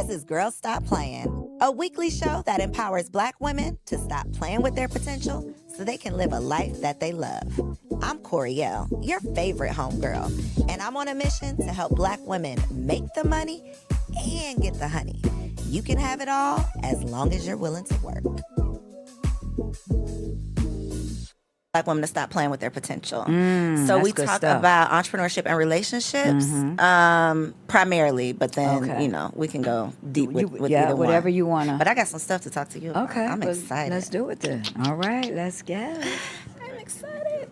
This is Girls Stop Playing, a weekly show that empowers Black women to stop playing with their potential so they can live a life that they love. I'm Coriel, your favorite homegirl, and I'm on a mission to help Black women make the money and get the honey. You can have it all as long as you're willing to work. Black women to stop playing with their potential. So we talk about entrepreneurship and relationships, primarily, but then, you know, we can go deep with either one. Whatever you want to. But I got some stuff to talk to you about. Okay. I'm excited. Let's do it then. All right, let's go. I'm excited.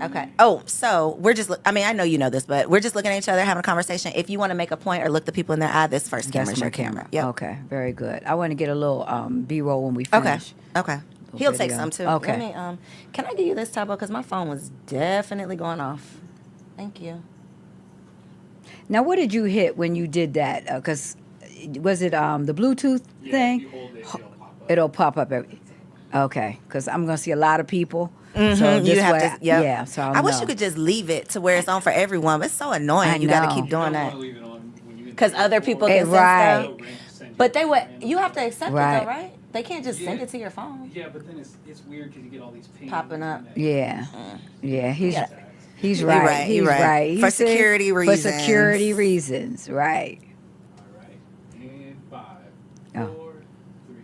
Okay. Oh, so we're just, I know you know this, but we're just looking at each other, having a conversation. If you want to make a point or look the people in their eye, this first camera is your camera. Yep. Okay, very good. I want to get a little B-roll when we finish. Okay. He'll take some too. Okay. Let me, can I give you this tablet? Because my phone was definitely going off. Thank you. Now, what did you hit when you did that? Because was it the Bluetooth thing? If you hold it, it'll pop up. Okay, because I'm going to see a lot of people. Mm-hmm. So you have to, yeah. So I wish you could just leave it to where it's on for everyone. But it's so annoying. You got to keep doing that. Because other people can send stuff. But you have to accept it though, right? They can't just send it to your phone. Yeah, but then it's weird because you get all these pings popping up. Yeah, he's right. He's right. For security reasons. For security reasons, right. All right. And 5, 4, 3.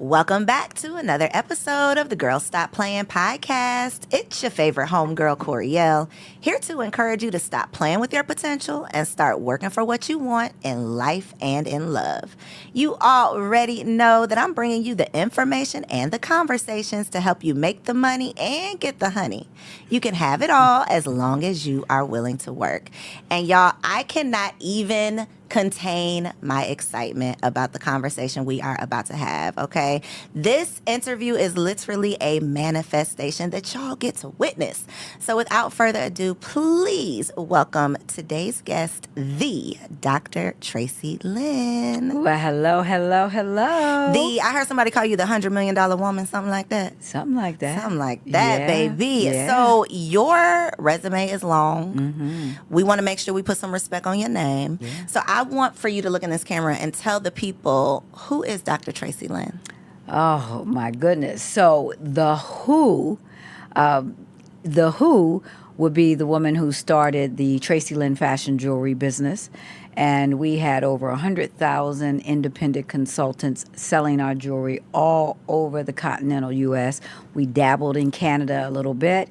Welcome back to another episode of the Girl Stop Playing podcast. It's your favorite homegirl, Coriel, here to encourage you to stop playing with your potential and start working for what you want in life and in love. You already know that I'm bringing you the information and the conversations to help you make the money and get the honey. You can have it all as long as you are willing to work. And y'all, I cannot even contain my excitement about the conversation we are about to have, okay? This interview is literally a manifestation that y'all get to witness. So without further ado, please welcome today's guest, the Dr. Traci Lynn. Well, hello. I heard somebody call you the $100 million woman, something like that. Something like that, yeah, baby. Yeah. So your resume is long. Mm-hmm. We want to make sure we put some respect on your name. Yeah. So I want for you to look in this camera and tell the people, who is Dr. Traci Lynn? Oh, my goodness. So the Who would be the woman who started the Traci Lynn fashion jewelry business. And we had over 100,000 independent consultants selling our jewelry all over the continental U.S. We dabbled in Canada a little bit,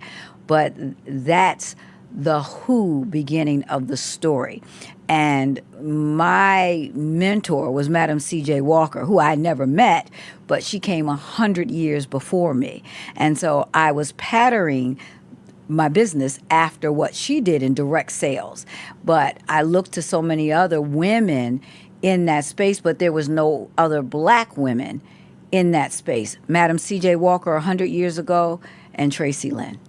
but that's the who beginning of the story. And my mentor was Madam C.J. Walker, who I never met, but she came 100 years before me. And so I was patterning my business after what she did in direct sales. But I looked to so many other women in that space, but there was no other black women in that space. Madam C.J. Walker 100 years ago and Traci Lynn.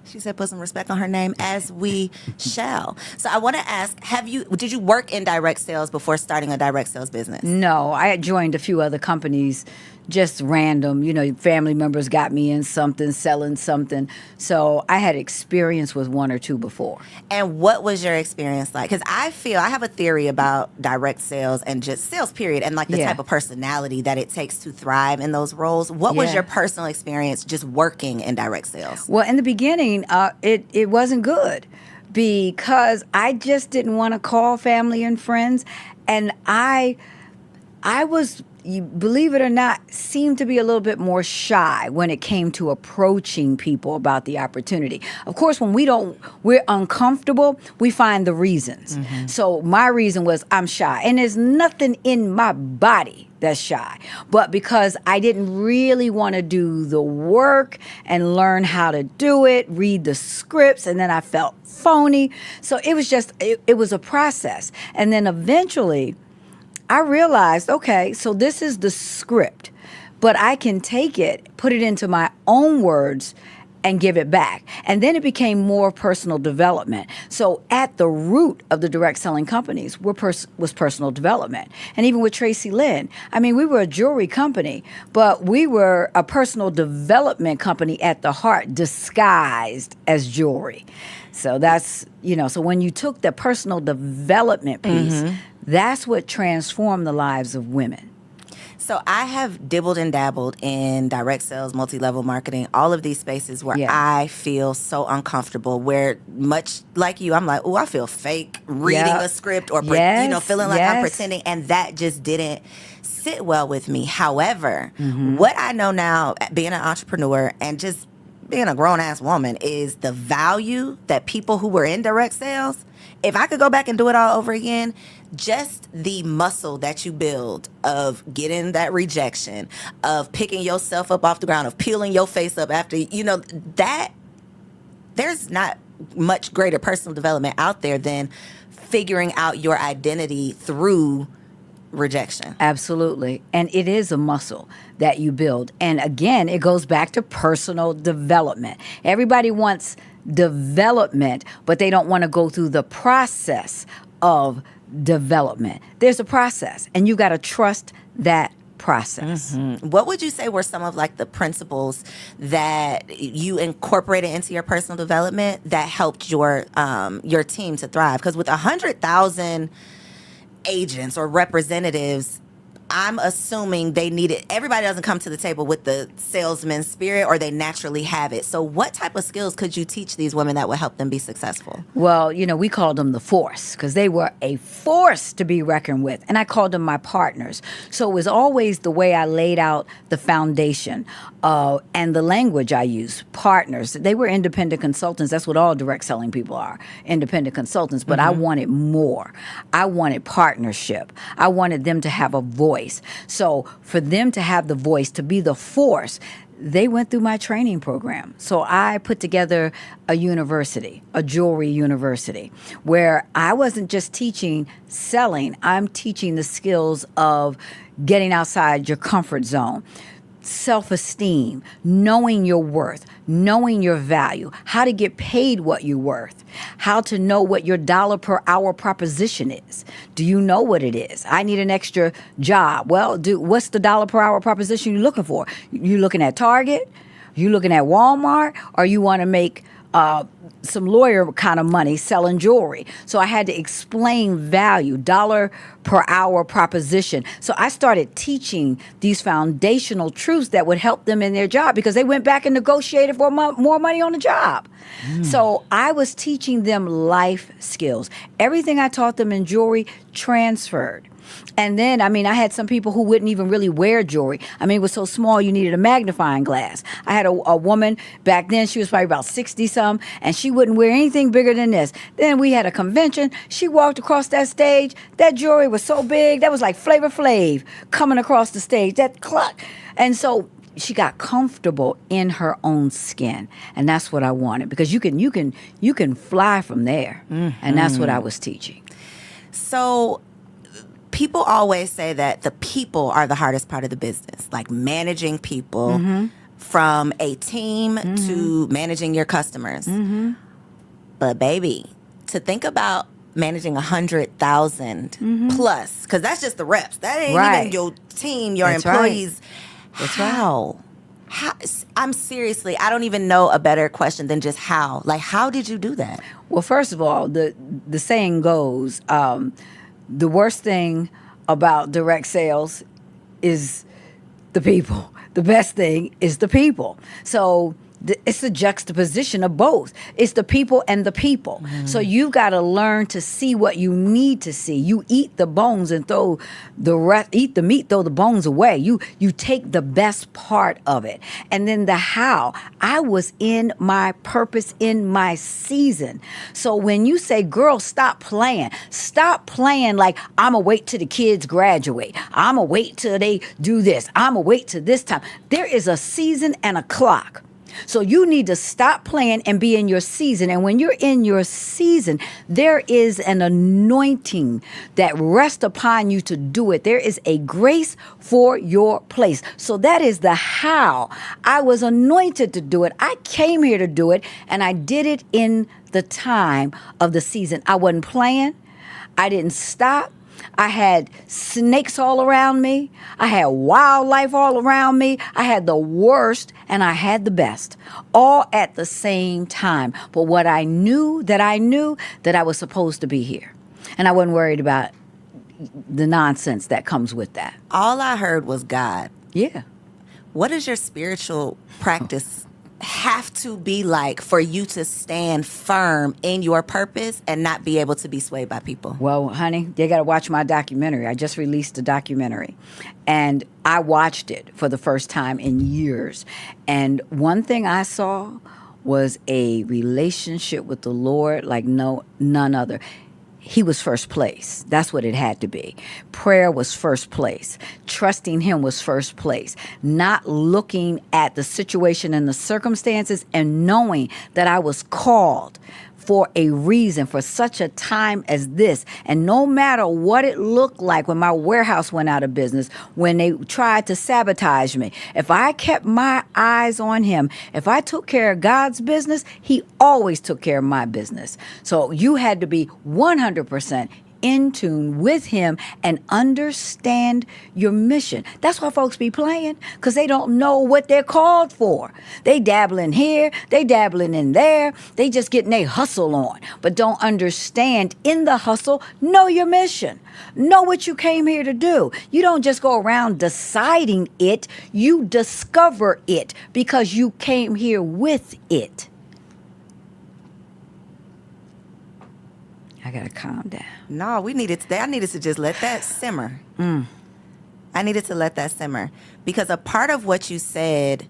She said put some respect on her name, as we shall. So I want to ask, did you work in direct sales before starting a direct sales business? No, I had joined a few other companies, just random. You know, family members got me in something, selling something. So I had experience with one or two before. And what was your experience like? Because I have a theory about direct sales and just sales period and like the type of personality that it takes to thrive in those roles. What was your personal experience just working in direct sales? Well, in the beginning, it wasn't good because I just didn't want to call family and friends. And I was, you believe it or not, seemed to be a little bit more shy when it came to approaching people about the opportunity. Of course, when we're uncomfortable, we find the reasons. Mm-hmm. So my reason was I'm shy. And there's nothing in my body that's shy. But because I didn't really want to do the work and learn how to do it, read the scripts, and then I felt phony. So it was just, it was a process. And then eventually I realized, okay, so this is the script, but I can take it, put it into my own words, and give it back. And then it became more personal development. So at the root of the direct selling companies was personal development. And even with Traci Lynn, I mean, we were a jewelry company, but we were a personal development company at the heart, disguised as jewelry. So that's, so when you took the personal development piece, that's what transformed the lives of women. So I have dibbled and dabbled in direct sales, multi-level marketing, all of these spaces where I feel so uncomfortable, where much like you, I'm like, oh, I feel fake reading a script or, feeling like I'm pretending. And that just didn't sit well with me. However, what I know now, being an entrepreneur and just being a grown-ass woman, is the value that people who were in direct sales, if I could go back and do it all over again, just the muscle that you build of getting that rejection, of picking yourself up off the ground, of peeling your face up after, that there's not much greater personal development out there than figuring out your identity through rejection. Absolutely. And it is a muscle that you build. And again, it goes back to personal development. Everybody wants development, but they don't want to go through the process of development. There's a process, and you got to trust that process. What would you say were some of like the principles that you incorporated into your personal development that helped your team to thrive? Because with 100,000 agents or representatives, I'm assuming everybody doesn't come to the table with the salesman spirit, or they naturally have it. So what type of skills could you teach these women that would help them be successful? Well, we called them the force because they were a force to be reckoned with. And I called them my partners. So it was always the way I laid out the foundation and the language I used. Partners. They were independent consultants. That's what all direct selling people are, independent consultants. But I wanted more. I wanted partnership. I wanted them to have a voice. So for them to have the voice, to be the force, they went through my training program. So I put together a university, a jewelry university, where I wasn't just teaching selling. I'm teaching the skills of getting outside your comfort zone, self-esteem, knowing your worth, knowing your value, how to get paid what you're worth, how to know what your dollar per hour proposition is. Do you know what it is? I need an extra job. Well, what's the dollar per hour proposition you're looking for? You looking at Target? You looking at Walmart? Or you want to make some lawyer kind of money selling jewelry? So I had to explain value, dollar per hour proposition. So I started teaching these foundational truths that would help them in their job, because they went back and negotiated for more money on the job. So I was teaching them life skills. Everything I taught them in jewelry transferred. And then, I had some people who wouldn't even really wear jewelry. It was so small you needed a magnifying glass. I had a woman back then, she was probably about 60-some, and she wouldn't wear anything bigger than this. Then we had a convention. She walked across that stage. That jewelry was so big, that was like Flavor Flav coming across the stage, that cluck. And so she got comfortable in her own skin. And that's what I wanted, because you can fly from there. And that's what I was teaching. So people always say that the people are the hardest part of the business, like managing people from a team to managing your customers. But baby, to think about managing 100,000 plus, because that's just the reps. That ain't even your team, your employees. That's how? How? I'm seriously, I don't even know a better question than just how. Like, how did you do that? Well, first of all, the saying goes, the worst thing about direct sales is the people. The best thing is the people. So it's a juxtaposition of both. It's the people and the people. So you've got to learn to see what you need to see. You eat the bones and eat the meat, throw the bones away. You take the best part of it. And then the how. I was in my purpose, in my season. So when you say, girl, stop playing like, I'm going to wait till the kids graduate. I'm going to wait till they do this. I'm going to wait till this time. There is a season and a clock. So you need to stop playing and be in your season. And when you're in your season, there is an anointing that rests upon you to do it. There is a grace for your place. So that is the how. I was anointed to do it. I came here to do it, and I did it in the time of the season. I wasn't playing. I didn't stop. I had snakes all around me. I had wildlife all around me. I had the worst and I had the best, all at the same time. But what I knew that I was supposed to be here. And I wasn't worried about the nonsense that comes with that. All I heard was God. Yeah. What does your spiritual practice have to be like for you to stand firm in your purpose and not be able to be swayed by people? Well, honey, they got to watch my documentary. I just released a documentary, and I watched it for the first time in years. And one thing I saw was a relationship with the Lord like none other. He was first place. That's what it had to be. Prayer was first place. Trusting him was first place. Not looking at the situation and the circumstances, and knowing that I was called for a reason, for such a time as this. And no matter what it looked like when my warehouse went out of business, when they tried to sabotage me, if I kept my eyes on him, if I took care of God's business, he always took care of my business. So you had to be 100% in tune with him and understand your mission. That's why folks be playing, because they don't know what they're called for. They dabbling here, they dabbling in there, they just getting their hustle on, but don't understand in the hustle, know your mission. Know what you came here to do. You don't just go around deciding it, you discover it because you came here with it. I gotta calm down. No, I needed to just let that simmer. I needed to let that simmer because a part of what you said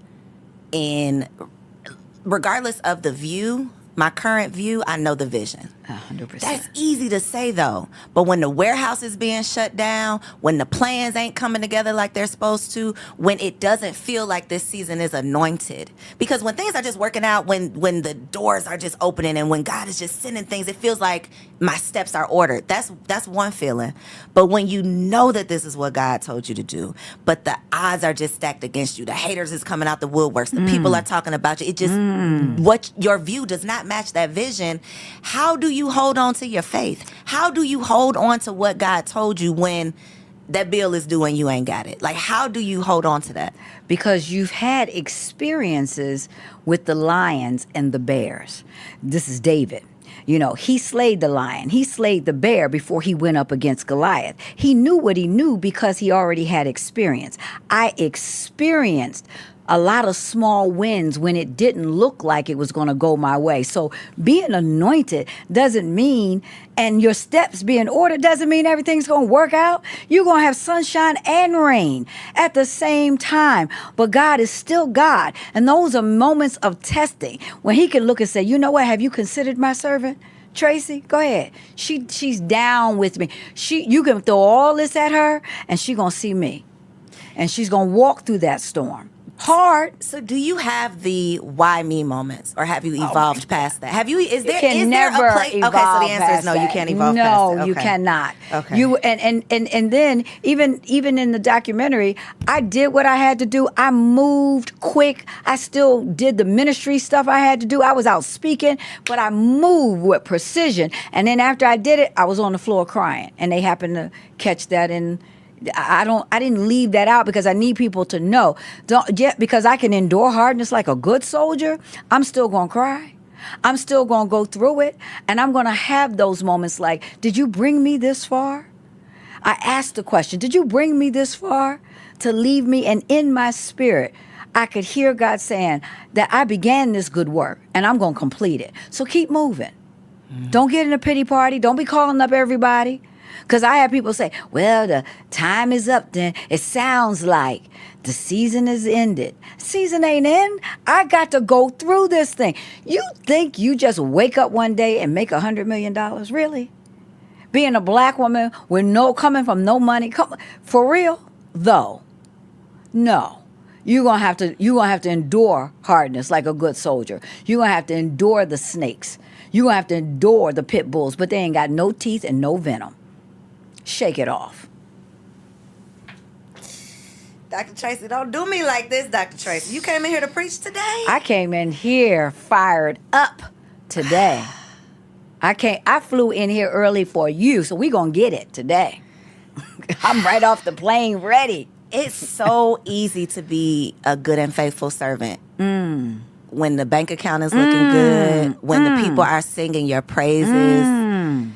regardless of the view, my current view, I know the vision. 100%. That's easy to say though. But when the warehouse is being shut down, when the plans ain't coming together like they're supposed to, when it doesn't feel like this season is anointed. Because when things are just working out, when the doors are just opening and when God is just sending things, it feels like my steps are ordered. That's one feeling. But when you know that this is what God told you to do, but the odds are just stacked against you, the haters is coming out the woodworks, the people are talking about you, it just, what your view does not match that vision. How do you hold on to your faith? How do you hold on to what God told you when that bill is due and you ain't got it? Like, how do you hold on to that? Because you've had experiences with the lions and the bears. This is David. You know, he slayed the lion. He slayed the bear before he went up against Goliath. He knew what he knew because he already had experience. I experienced a lot of small wins when it didn't look like it was going to go my way. So being anointed doesn't mean, and your steps being ordered doesn't mean everything's going to work out. You're going to have sunshine and rain at the same time. But God is still God. And those are moments of testing when he can look and say, you know what, have you considered my servant? Tracy, go ahead. She's down with me. You can throw all this at her and she's going to see me. And she's going to walk through that storm. Hard. So do you have the why me moments, or have you evolved past that? Have you, is there never a place? Okay, so the answer is no, you can't evolve past it. No, you cannot. Okay. You and then even in the documentary, I did what I had to do. I moved quick. I still did the ministry stuff I had to do. I was out speaking, but I moved with precision. And then after I did it, I was on the floor crying, and they happened to catch that in. I didn't leave that out because I need people to know. Because I can endure hardness like a good soldier, I'm still going to cry. I'm still going to go through it. And I'm going to have those moments like, did you bring me this far? I asked the question, did you bring me this far to leave me? And in my spirit, I could hear God saying that I began this good work and I'm going to complete it. So keep moving. Don't get in a pity party. Don't be calling up everybody. Because I have people say, well, the time is up then. It sounds like the season is ended. Season ain't in. I got to go through this thing. You think you just wake up one day and make $100 million? Really? Being a black woman with coming from no money? For real? Though. No. You're gonna have to endure hardness like a good soldier. You're gonna have to endure the snakes. You're gonna have to endure the pit bulls, but they ain't got no teeth and no venom. Shake it off. Dr. Traci, don't do me like this, Dr. Traci. You came in here to preach today? I came in here fired up today. I flew in here early for you, so we gonna get it today. I'm right off the plane ready. It's so easy to be a good and faithful servant. When the bank account is looking good, when the people are singing your praises.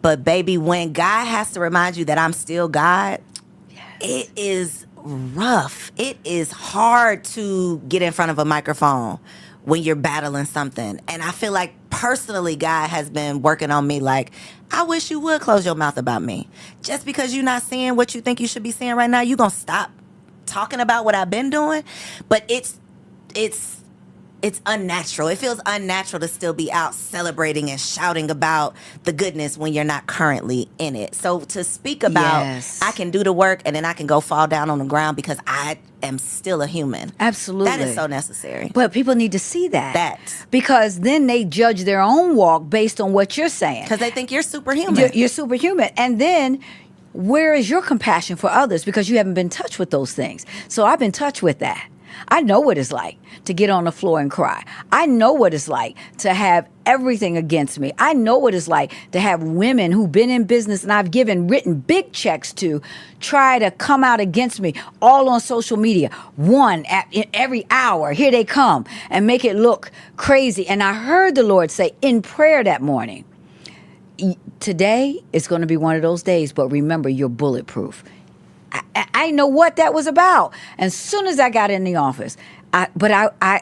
But baby, when God has to remind you that I'm still God, it is rough. It is hard to get in front of a microphone when you're battling something. And I feel like personally, God has been working on me like, I wish you would close your mouth about me. Just because you're not seeing what you think you should be seeing right now, you're going to stop talking about what I've been doing. But it's unnatural. It feels unnatural to still be out celebrating and shouting about the goodness when you're not currently in it. So to speak about, Yes. I can do the work and then I can go fall down on the ground because I am still a human. Absolutely. That is so necessary. But people need to see that. That. Because then they judge their own walk based on what you're saying. Because they think you're superhuman. You're superhuman. And then where is your compassion for others? Because you haven't been touched with those things. So I've been touched with that. I know what it's like to get on the floor and cry. I know what it's like to have everything against me. I know what it's like to have women who've been in business and I've written big checks to try to come out against me, all on social media. Every hour, here they come and make it look crazy. And I heard the Lord say in prayer that morning, today is going to be one of those days, but remember, you're bulletproof. I know what that was about. As soon as I got in the office,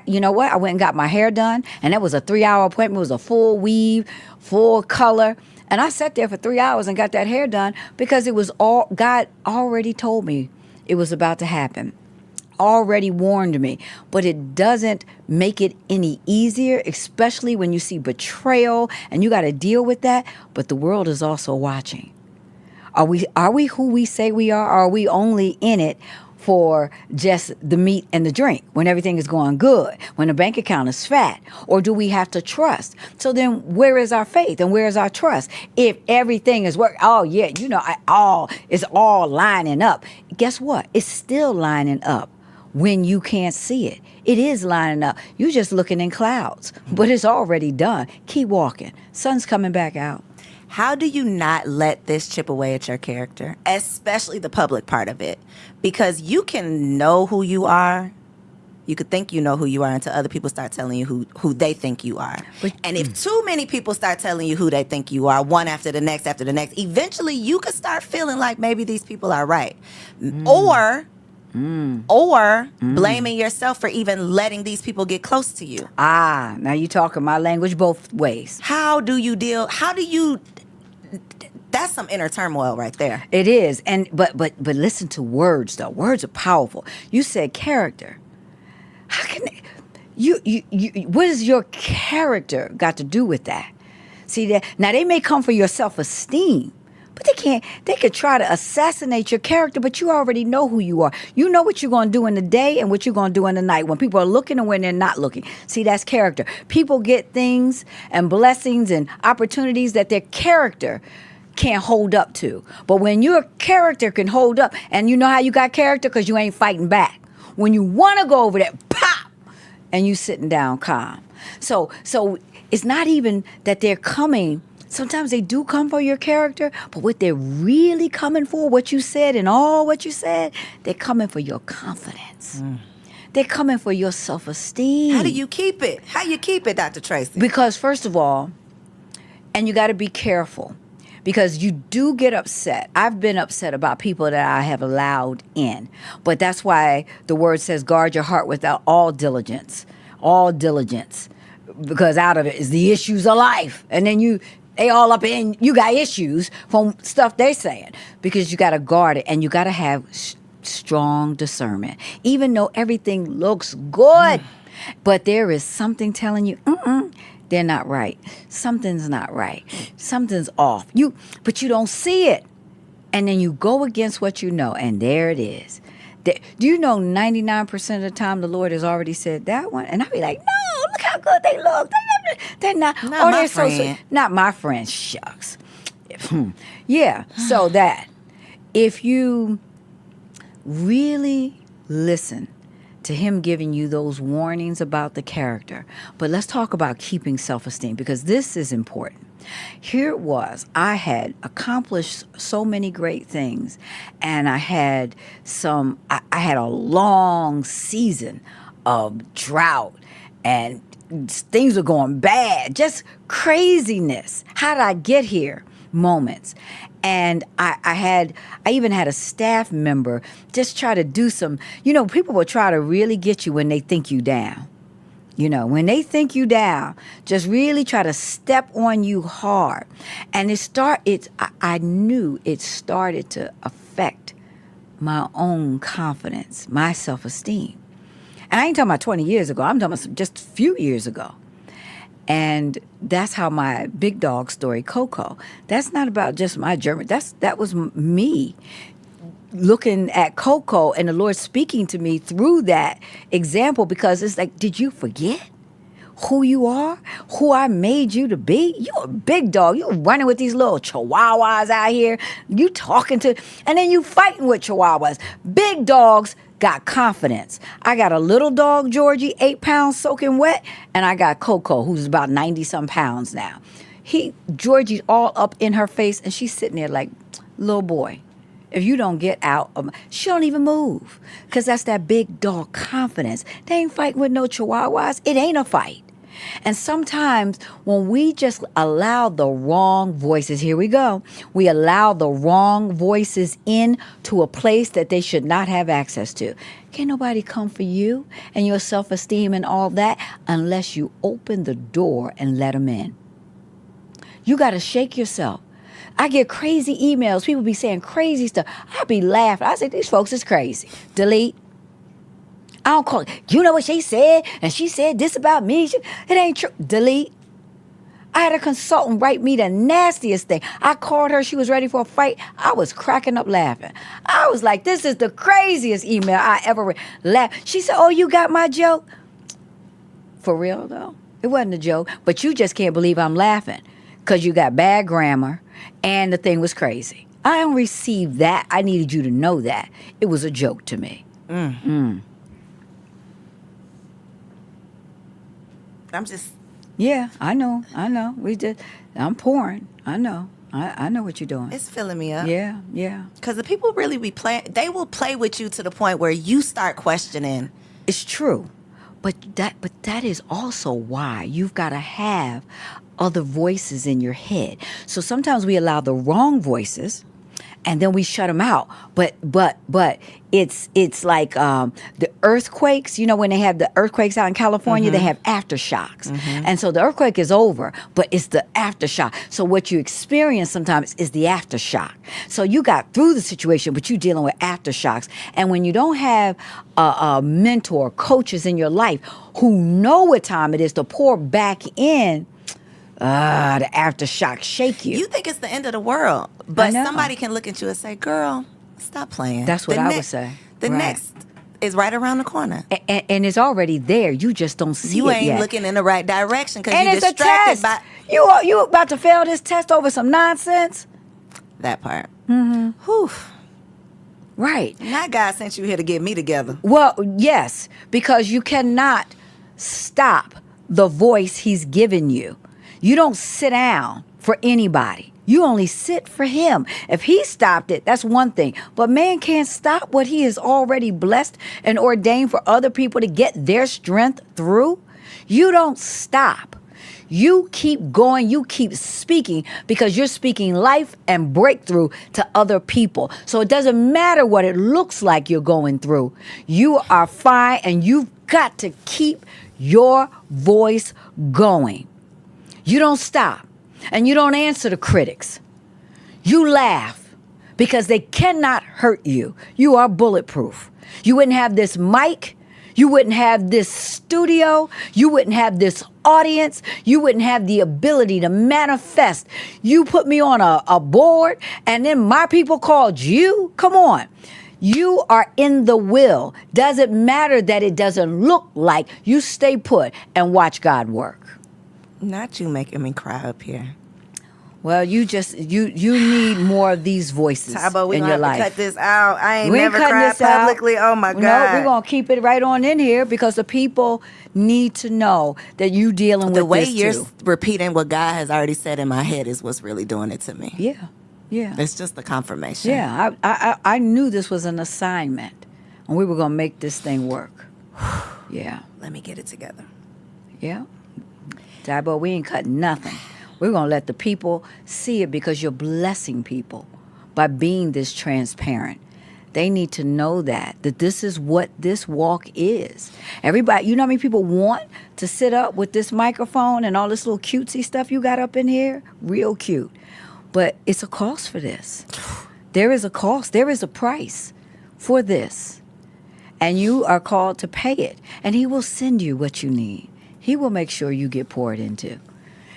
you know what? I went and got my hair done, and that was a 3-hour appointment. It was a full weave, full color. And I sat there for 3 hours and got that hair done because it was all, God already told me it was about to happen. Already warned me, but it doesn't make it any easier, especially when you see betrayal and you got to deal with that. But the world is also watching. Are we who we say we are? Or are we only in it for just the meat and the drink when everything is going good, when the bank account is fat? Or do we have to trust? So then where is our faith and where is our trust? If everything is working, it's all lining up. Guess what? It's still lining up when you can't see it. It is lining up. You're just looking in clouds, but it's already done. Keep walking. Sun's coming back out. How do you not let this chip away at your character, especially the public part of it? Because you can know who you are. You could think you know who you are until other people start telling you who they think you are. And if too many people start telling you who they think you are, one after the next, eventually you could start feeling like maybe these people are right. Or blaming yourself for even letting these people get close to you. Now you're talking my language both ways. That's some inner turmoil right there. It is. But listen to words though. Words are powerful. You said character. How can what has your character got to do with that? See that now they may come for your self-esteem, but they could try to assassinate your character, but you already know who you are. You know what you're going to do in the day and what you're going to do in the night when people are looking and when they're not looking. See, that's character. People get things and blessings and opportunities that their character can't hold up to. But when your character can hold up, and you know how you got character? Because you ain't fighting back. When you want to go over there, pop, and you sitting down calm. So it's not even that they're coming. Sometimes they do come for your character, but what they're really coming for, what you said and all what you said, they're coming for your confidence. They're coming for your self-esteem. How do you keep it? How you keep it, Dr. Traci? Because first of all, and you got to be careful, because you do get upset. I've been upset about people that I have allowed in, but that's why the word says guard your heart without all diligence, because out of it is the issues of life. And then they all up in, you got issues from stuff they saying, because you got to guard it and you got to have strong discernment. Even though everything looks good, but there is something telling you, they're not right. Something's not right. Something's off. But you don't see it. And then you go against what you know, and there it is. Do you know 99% of the time the Lord has already said that one? And I'll be like, no, look how good they look. They're not. Not Oh, my they're so friend. sweet. Not my friend. Shucks. Yeah. So that if you really listen to him giving you those warnings about the character. But let's talk about keeping self-esteem, because this is important. Here it was. I had accomplished so many great things, and I had I had a long season of drought, and things were going bad, just craziness. How did I get here? Moments. And I even had a staff member just try to do some, people will try to really get you when they think you down. When they think you down, just really try to step on you hard. And I knew it started to affect my own confidence, my self-esteem. And I ain't talking about 20 years ago. I'm talking about just a few years ago. And that's how my big dog story, Coco, that's not about just my journey. That was me looking at Coco and the Lord speaking to me through that example, because it's like, did you forget who you are, who I made you to be? You a big dog. You running with these little chihuahuas out here. You talking to, and then you fighting with chihuahuas. Big dogs got confidence. I got a little dog, Georgie, 8 pounds soaking wet, and I got Coco, who's about 90-some pounds now. Georgie's all up in her face, and she's sitting there like, little boy, if you don't get out of she don't even move, because that's that big dog confidence. They ain't fighting with no chihuahuas. It ain't a fight. And sometimes when we just allow the wrong voices, here we go, we allow the wrong voices in to a place that they should not have access to. Can't nobody come for you and your self-esteem and all that unless you open the door and let them in. You got to shake yourself. I get crazy emails. People be saying crazy stuff. I be laughing. I say, these folks is crazy. Delete. I don't call it. You know what she said? And she said this about me. It ain't true. Delete. I had a consultant write me the nastiest thing. I called her. She was ready for a fight. I was cracking up laughing. I was like, this is the craziest email I ever read. She said, oh, you got my joke? For real, though? It wasn't a joke. But you just can't believe I'm laughing because you got bad grammar and the thing was crazy. I don't receive that. I needed you to know that. It was a joke to me. I'm just... Yeah, I know. I'm pouring. I know what you're doing. It's filling me up. Yeah. Because the people really be playing... They will play with you to the point where you start questioning. It's true. But that is also why you've got to have other voices in your head. So sometimes we allow the wrong voices and then we shut them out. But it's like the earthquakes. When they have the earthquakes out in California, they have aftershocks. And so the earthquake is over, but it's the aftershock. So what you experience sometimes is the aftershock. So you got through the situation, but you're dealing with aftershocks. And when you don't have a mentor, coaches in your life who know what time it is to pour back in, the aftershock shake you. You think it's the end of the world, but somebody can look at you and say, girl, stop playing. That's what I would say. The next is right around the corner. And it's already there. You just don't see it yet. You ain't looking in the right direction because you're distracted by... You about to fail this test over some nonsense? That part. Whew. Right. Not God sent you here to get me together. Well, yes, because you cannot stop the voice he's given you. You don't sit down for anybody. You only sit for him. If he stopped it, that's one thing. But man can't stop what he has already blessed and ordained for other people to get their strength through. You don't stop. You keep going. You keep speaking because you're speaking life and breakthrough to other people. So it doesn't matter what it looks like you're going through. You are fine, and you've got to keep your voice going. You don't stop, and you don't answer the critics. You laugh because they cannot hurt you. You are bulletproof. You wouldn't have this mic. You wouldn't have this studio. You wouldn't have this audience. You wouldn't have the ability to manifest. You put me on a board, and then my people called you. Come on. You are in the will. Doesn't matter that it doesn't look like. You stay put and watch God work. Not you making me cry up here. Well, you need more of these voices Tabo, we in gonna your have to life. cut this out. I ain't We never cutting cried this out. publicly. Oh my God. No, we're gonna keep it right on in here because the people need to know that you dealing The with way this you're too. repeating what God has already said in my head is what's really doing it to me. Yeah. It's just the confirmation. Yeah, I knew this was an assignment, and we were gonna make this thing work. Yeah, Let me get it together. yeah. Dabo, we ain't cutting nothing. We're gonna let the people see it because you're blessing people by being this transparent. They need to know that this is what this walk is. Everybody, you know how many people want to sit up with this microphone and all this little cutesy stuff you got up in here? Real cute. But it's a cost for this. There is a cost. There is a price for this. And you are called to pay it. And he will send you what you need. He will make sure you get poured into.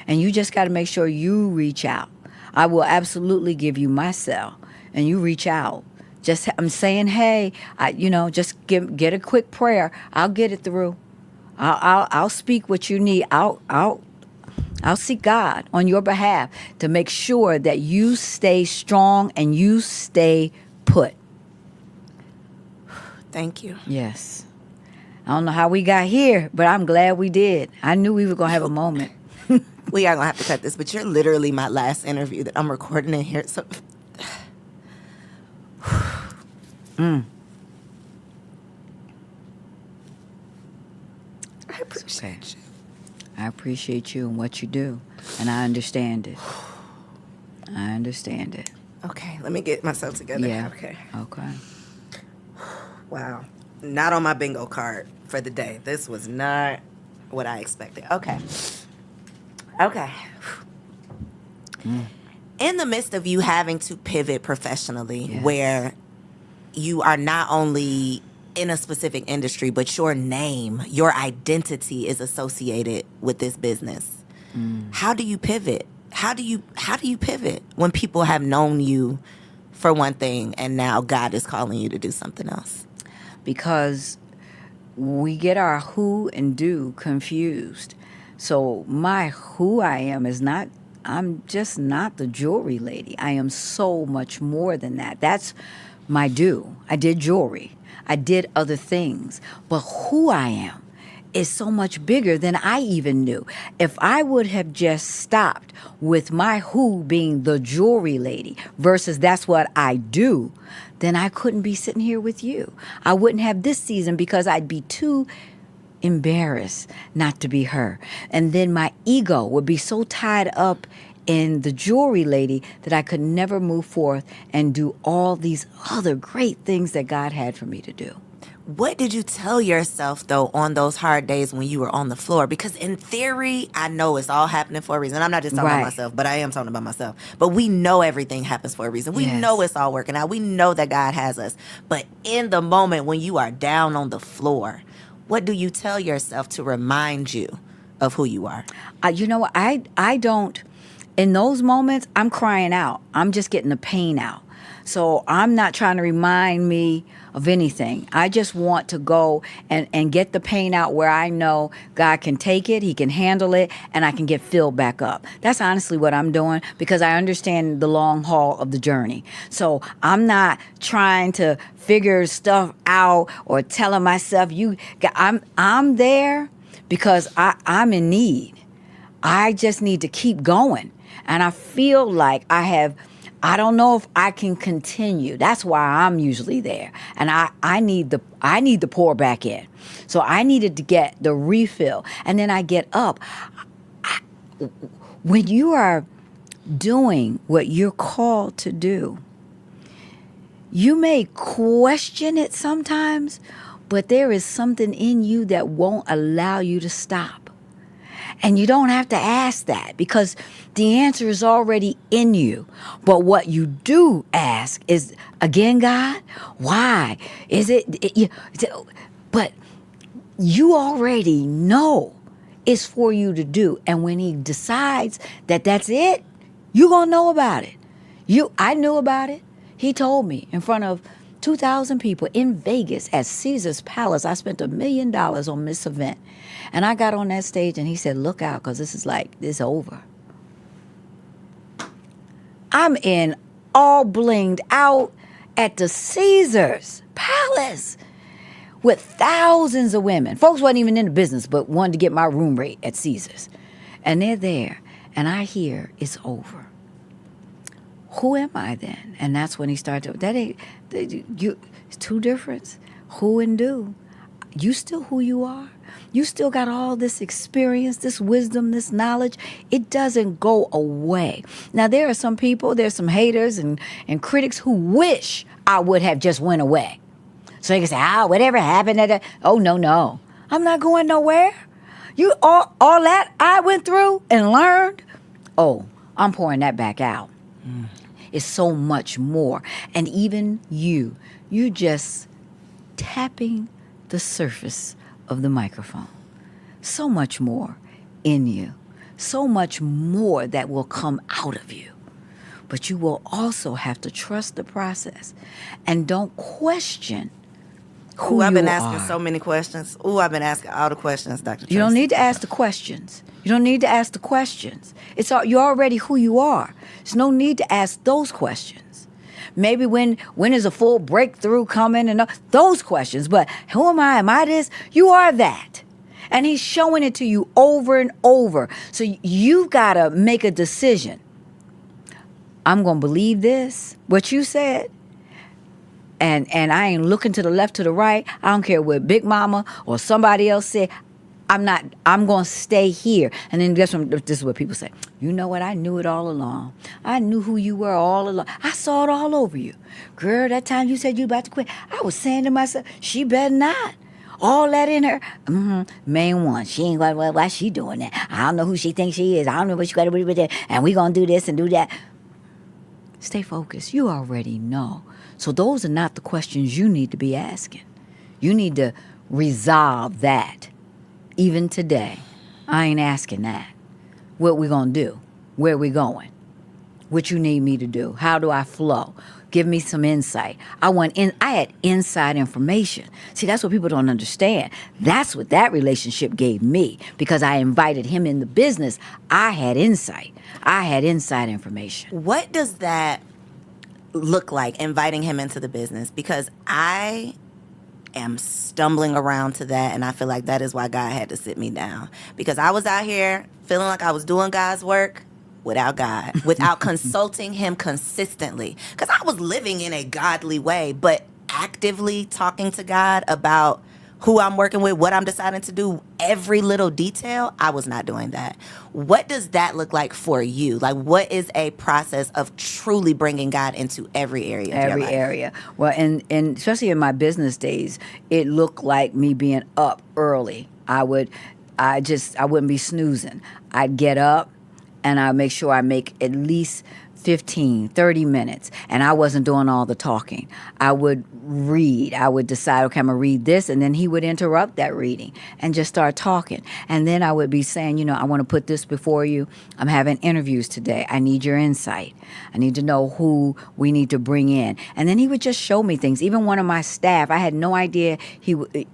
And you just got to make sure you reach out. I will absolutely give you my cell. And you reach out. I'm saying, hey, just get a quick prayer. I'll get it through. I'll speak what you need. I'll seek God on your behalf to make sure that you stay strong and you stay put. Thank you. Yes. I don't know how we got here, but I'm glad we did. I knew we were going to have a moment. We are going to have to cut this, but you're literally my last interview that I'm recording in here. So, I appreciate you. I appreciate you and what you do, and I understand it. I understand it. Okay, let me get myself together. Yeah. Okay. Okay. Wow. Not on my bingo card for the day. This was not what I expected. Okay. In the midst of you having to pivot professionally, Yes. where you are not only in a specific industry, but your name, your identity is associated with this business. How do you pivot? How do you pivot when people have known you for one thing and now God is calling you to do something else? Because we get our who and do confused. So my who I am is not, I'm just not the jewelry lady. I am so much more than that. That's my do. I did jewelry. I did other things. But who I am is so much bigger than I even knew. If I would have just stopped with my who being the jewelry lady versus that's what I do, then I couldn't be sitting here with you. I wouldn't have this season because I'd be too embarrassed not to be her. And then my ego would be so tied up in the jewelry lady that I could never move forth and do all these other great things that God had for me to do. What did you tell yourself, though, on those hard days when you were on the floor? Because in theory, I know it's all happening for a reason. I'm not just talking Right. about myself, but I am talking about myself. But we know everything happens for a reason. We Yes. know it's all working out. We know that God has us. But in the moment when you are down on the floor, what do you tell yourself to remind you of who you are? You know what? I don't, in those moments, I'm crying out. I'm just getting the pain out. So I'm not trying to remind me of anything. I just want to go and get the pain out where I know God can take it, he can handle it, and I can get filled back up. That's honestly what I'm doing because I understand the long haul of the journey. So I'm not trying to figure stuff out or telling myself, I'm there because I'm in need. I just need to keep going. And I feel like I don't know if I can continue. That's why I'm usually there. And I need the pour back in. So I needed to get the refill. And then I get up. When you are doing what you're called to do, you may question it sometimes, but there is something in you that won't allow you to stop. And you don't have to ask that because the answer is already in you. But what you do ask is, again, God, why? But you already know it's for you to do. And when he decides that that's it, you're going to know about it. I knew about it. He told me in front of 2,000 people in Vegas at Caesar's Palace. I spent $1 million on this event. And I got on that stage and he said, look out, because this is over. I'm in all blinged out at the Caesar's Palace with thousands of women. Folks wasn't even in the business, but wanted to get my room rate at Caesar's. And they're there, and I hear it's over. Who am I then? And that's when he started. It's two difference. Who and do. You still who you are. You still got all this experience, this wisdom, this knowledge. It doesn't go away. Now, there are some people, there's some haters and critics who wish I would have just went away. So they can say, whatever happened. Oh, no. I'm not going nowhere. You all that I went through and learned, I'm pouring that back out. It's so much more. And even you just tapping the surface of the microphone. So much more in you. So much more that will come out of you. But you will also have to trust the process. And don't question who you are. I've been asking so many questions. I've been asking all the questions, Dr. Traci. You don't need to ask the questions. You don't need to ask the questions. You're already who you are. There's no need to ask those questions. Maybe when is a full breakthrough coming and those questions. But who am I? Am I this? You are that. And he's showing it to you over and over. So you've got to make a decision. I'm going to believe this, what you said. And I ain't looking to the left, to the right. I don't care what Big Mama or somebody else said. I'm going to stay here. And then this is what people say. You know what? I knew it all along. I knew who you were all along. I saw it all over you. Girl, that time you said you about to quit, I was saying to myself, she better not. All that in her. Main one. She ain't going, why she doing that? I don't know who she thinks she is. I don't know what she got to do with that. And we going to do this and do that. Stay focused. You already know. So those are not the questions you need to be asking. You need to resolve that. Even today, I ain't asking that. What we gonna do? Where we going? What you need me to do? How do I flow? Give me some insight. I had inside information. See, that's what people don't understand. That's what that relationship gave me because I invited him in the business. I had insight. I had inside information. What does that look like, inviting him into the business? Because I am stumbling around to that, and I feel like that is why God had to sit me down, because I was out here feeling like I was doing God's work without God, without consulting him consistently, because I was living in a godly way, but actively talking to God about who I'm working with, what I'm deciding to do, every little detail. I was not doing that. What does that look like for you? Like, what is a process of truly bringing God into every area of your life? Every area. Well, and especially in my business days, it looked like me being up early. I wouldn't be snoozing. I'd get up and I'd make sure I make at least 15, 30 minutes. And I wasn't doing all the talking. I would read. I would decide, okay, I'm going to read this. And then he would interrupt that reading and just start talking. And then I would be saying, I want to put this before you. I'm having interviews today. I need your insight. I need to know who we need to bring in. And then he would just show me things. Even one of my staff, I had no idea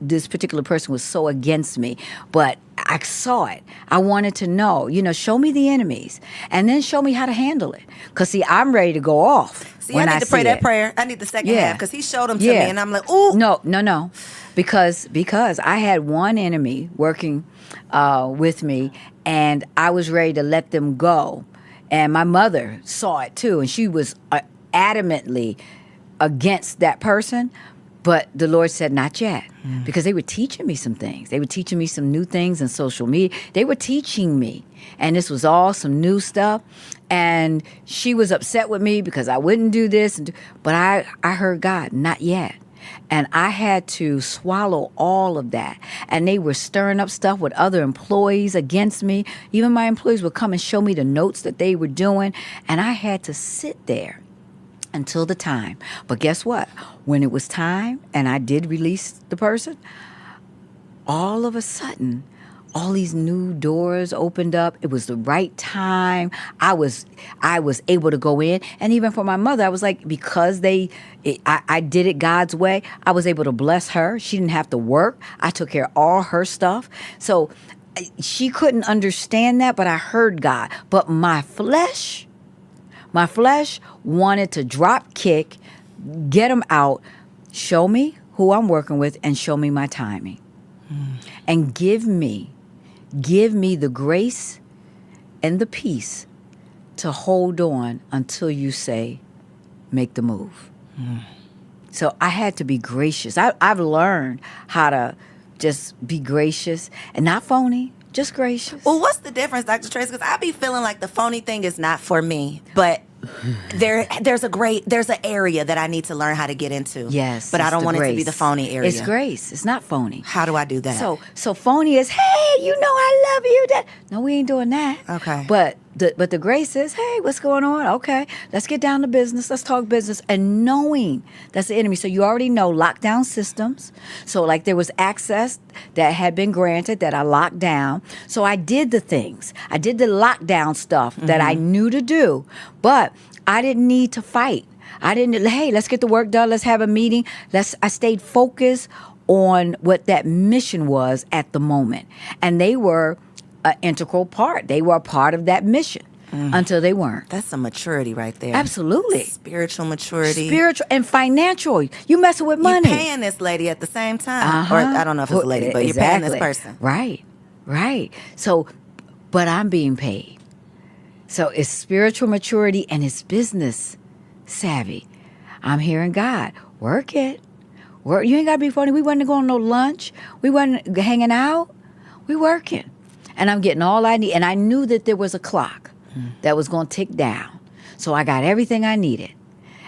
this particular person was so against me. But I saw it. I wanted to know, show me the enemies and then show me how to handle it. Because, see, I'm ready to go off. See, I need to pray that prayer. I need the second half because he showed them to me and I'm like, ooh. No. Because I had one enemy working with me and I was ready to let them go. And my mother saw it too. And she was adamantly against that person. But the Lord said, not yet, because they were teaching me some things. They were teaching me some new things in social media. They were teaching me, and this was all some new stuff. And she was upset with me because I wouldn't do this. But I heard God, not yet. And I had to swallow all of that. And they were stirring up stuff with other employees against me. Even my employees would come and show me the notes that they were doing. And I had to sit there until the time. But guess what? When it was time and I did release the person, all of a sudden, all these new doors opened up. It was the right time. I was able to go in, and even for my mother, I was like, because I did it God's way. I was able to bless her. She didn't have to work. I took care of all her stuff. So she couldn't understand that, but I heard God. But my flesh wanted to drop kick, get him out, show me who I'm working with, and show me my timing. And give me the grace and the peace to hold on until you say, make the move. So I had to be gracious. I've learned how to just be gracious and not phony, just gracious. Well, what's the difference, Dr. Traci? Because I be feeling like the phony thing is not for me, but there's an area that I need to learn how to get into. Yes, but I it's don't the want it to be grace. the phony area. It's grace. It's not phony. How do I do that? So phony is, hey, you know I love you. No, we ain't doing that. Okay. But the grace is, hey, what's going on? Okay, let's get down to business. Let's talk business. And knowing that's the enemy. So you already know lockdown systems. So like there was access that had been granted that I locked down. So I did the things. I did the lockdown stuff that I knew to do. But I didn't need to fight. I didn't, hey, let's get the work done. Let's have a meeting. I stayed focused on what that mission was at the moment. And they were an integral part. They were a part of that mission until they weren't. That's some maturity right there. Absolutely. Spiritual maturity. Spiritual and financial. You messing with money. You're paying this lady at the same time. Or I don't know if it's a lady, but you're paying this person. Right. So, but I'm being paid. So it's spiritual maturity and it's business savvy. I'm hearing God. Work it. You ain't got to be funny. We wasn't going to no lunch. We wasn't hanging out. We working. And I'm getting all I need. And I knew that there was a clock that was going to tick down. So I got everything I needed.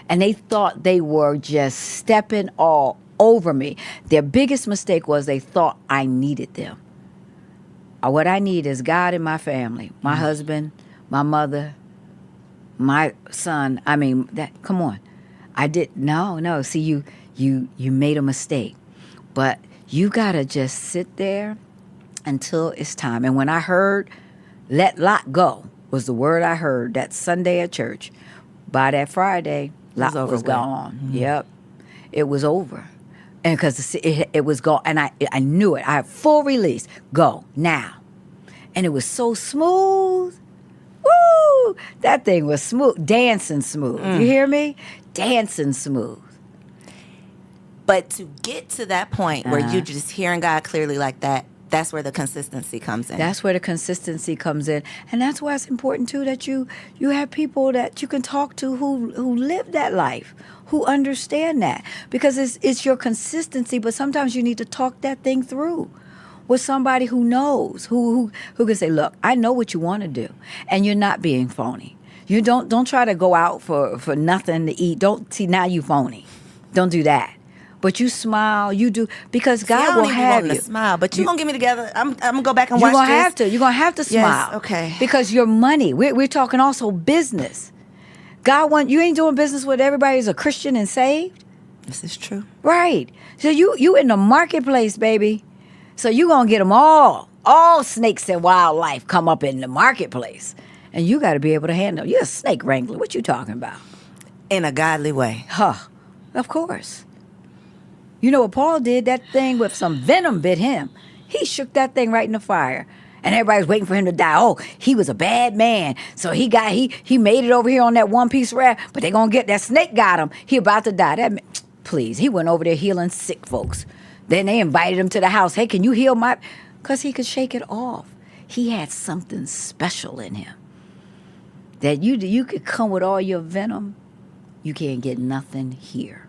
And they thought they were just stepping all over me. Their biggest mistake was they thought I needed them. What I need is God in my family, my husband, my mother, my son. I mean, come on. No. See, you made a mistake. But you got to just sit there until it's time. And when I heard, let Lot go, was the word I heard that Sunday at church. By that Friday, Lot was gone. Yep. It was over. And because it was gone. And I knew it. I had full release. Go, now. And it was so smooth. Woo! That thing was smooth. Dancing smooth. You hear me? Dancing smooth. But to get to that point where you're just hearing God clearly like that, that's where the consistency comes in. That's where the consistency comes in. And that's why it's important, too, that you have people that you can talk to who live that life, who understand that. Because it's your consistency, but sometimes you need to talk that thing through with somebody who knows, who can say, look, I know what you want to do, and you're not being phony. You don't try to go out for nothing to eat. Don't see, now you phony. Don't do that. But you smile, you do, because God will have you. To smile, but you're going to get me together. I'm going to go back and watch this. You're going to have to smile. Yes, okay. Because your money, we're talking also business. God you ain't doing business with everybody who's a Christian and saved. This is true. Right. So you in the marketplace, baby. So you going to get them all snakes and wildlife come up in the marketplace. And you got to be able to handle. You're a snake wrangler. What you talking about? In a godly way. Of course. You know what Paul did? That thing with some venom bit him. He shook that thing right in the fire. And everybody's waiting for him to die. Oh, he was a bad man. So he made it over here on that one piece raft, but they going to get that snake got him. He about to die. Please, he went over there healing sick folks. Then they invited him to the house. Hey, can you heal my... Because he could shake it off. He had something special in him. That you could come with all your venom. You can't get nothing here.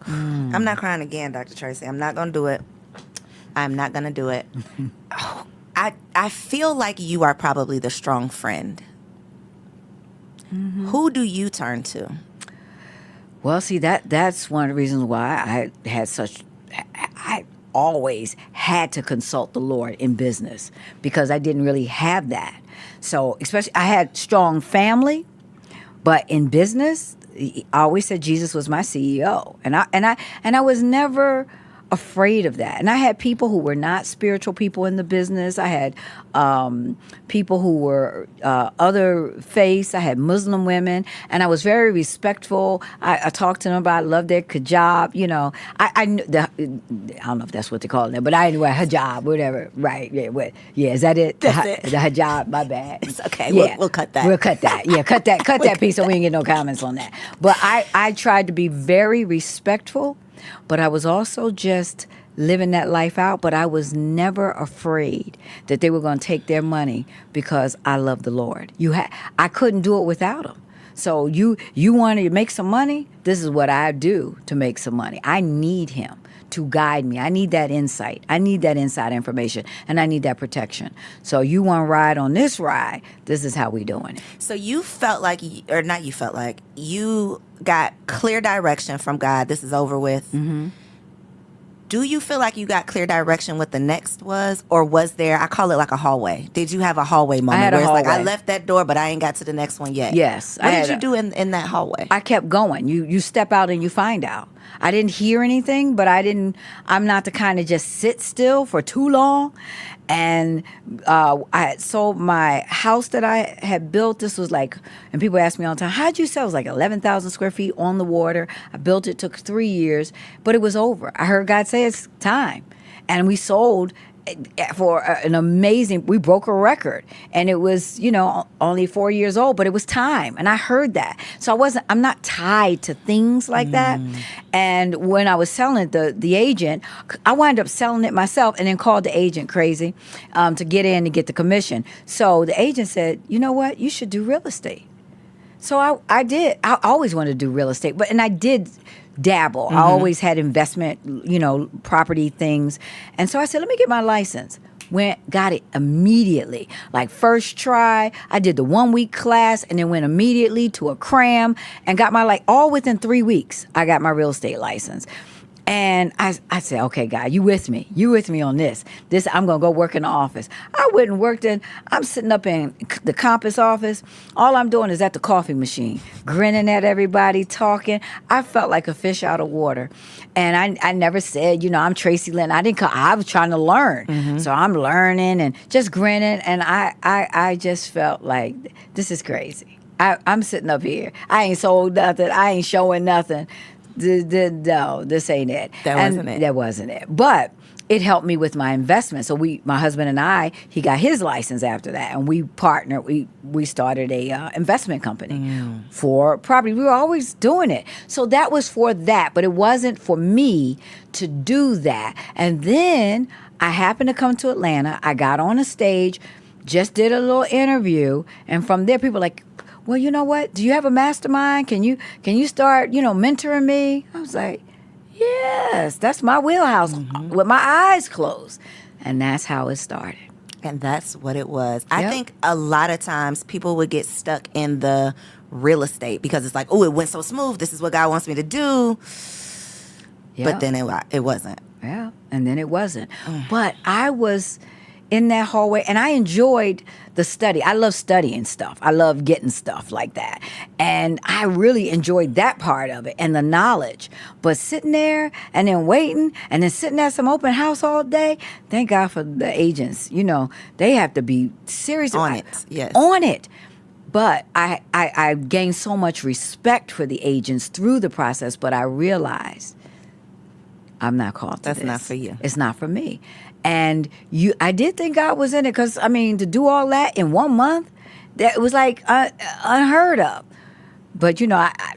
I'm not crying again, Dr. Traci. I'm not going to do it. I'm not going to do it. I feel like you are probably the strong friend. Who do you turn to? Well, see, that's one of the reasons why I always had to consult the Lord in business, because I didn't really have that. So, especially, I had strong family, but in business, I always said Jesus was my CEO, and I was never afraid of that. And I had people who were not spiritual people in the business. I had people who were other faiths. I had Muslim women, and I was very respectful. I talked to them about, love their hijab. You know, I don't know if that's what they call it, but anyway, hijab, whatever. Right? Yeah, is that it? That's it. The hijab. My bad. It's okay. Yeah. We'll cut that. We'll cut that. Yeah, cut that piece so we can get no comments on that. But I tried to be very respectful, but I was also just living that life out. But I was never afraid that they were going to take their money because I love the Lord. I couldn't do it without them. So you want to make some money? This is what I do to make some money. I need him to guide me. I need that insight. I need that inside information, and I need that protection. So you want to ride on this ride, this is how we doing it. So you felt like, or not you felt like, you got clear direction from God. This is over with. Mm-hmm. Do you feel like you got clear direction what the next was? Or was there, I call it like a hallway. Did you have a hallway moment had a where it's like, I hallway. left that door, but I ain't got to the next one yet? Yes. What did you do in that hallway? I kept going. You step out and you find out. I didn't hear anything, but I'm not the kind to just sit still for too long. And I had sold my house that I had built. This was like, and people ask me all the time, how'd you sell? It was like 11,000 square feet on the water. I built it, took 3 years, but it was over. I heard God say it's time. And we sold for an amazing, we broke a record, and it was, only 4 years old, but it was time. And I heard that. So I'm not tied to things like that. And when I was selling it, the agent, I wound up selling it myself and then called the agent crazy to get in to get the commission. So the agent said, you know what, you should do real estate. So I did. I always wanted to do real estate, and I did dabble. I always had investment, property things. And so I said, let me get my license. Got it immediately. Like first try, I did the 1 week class and then went immediately to a cram and got all within 3 weeks, I got my real estate license. And I said, okay, God, you with me? You with me on this? I'm going to go work in the office. I went and worked I'm sitting up in the Compass office. All I'm doing is at the coffee machine, grinning at everybody, talking. I felt like a fish out of water. And I never said, I'm Traci Lynn. I was trying to learn. So I'm learning and just grinning. And I just felt like, this is crazy. I'm sitting up here. I ain't sold nothing. I ain't showing nothing. No, this ain't it. That wasn't it. But it helped me with my investment. So my husband and I, he got his license after that, and we partnered. We started a investment company for property. We were always doing it. So that was for that, but it wasn't for me to do that. And then I happened to come to Atlanta. I got on a stage, just did a little interview, and from there, people were like, well, you know what? Do you have a mastermind? Can you start, mentoring me? I was like, yes, that's my wheelhouse with my eyes closed. And that's how it started. And that's what it was. Yep. I think a lot of times people would get stuck in the real estate because it's like, oh, it went so smooth. This is what God wants me to do. Yep. But then it wasn't. Yeah, and then it wasn't. But I was in that hallway, and I enjoyed the study. I love studying stuff. I love getting stuff like that. And I really enjoyed that part of it and the knowledge. But sitting there and then waiting and then sitting at some open house all day, thank God for the agents. They have to be serious. On it, yes. On it. But I gained so much respect for the agents through the process, but I realized I'm not called to That's this. not for you. It's not for me. And I did think God was in it because, to do all that in 1 month, that was like unheard of. But,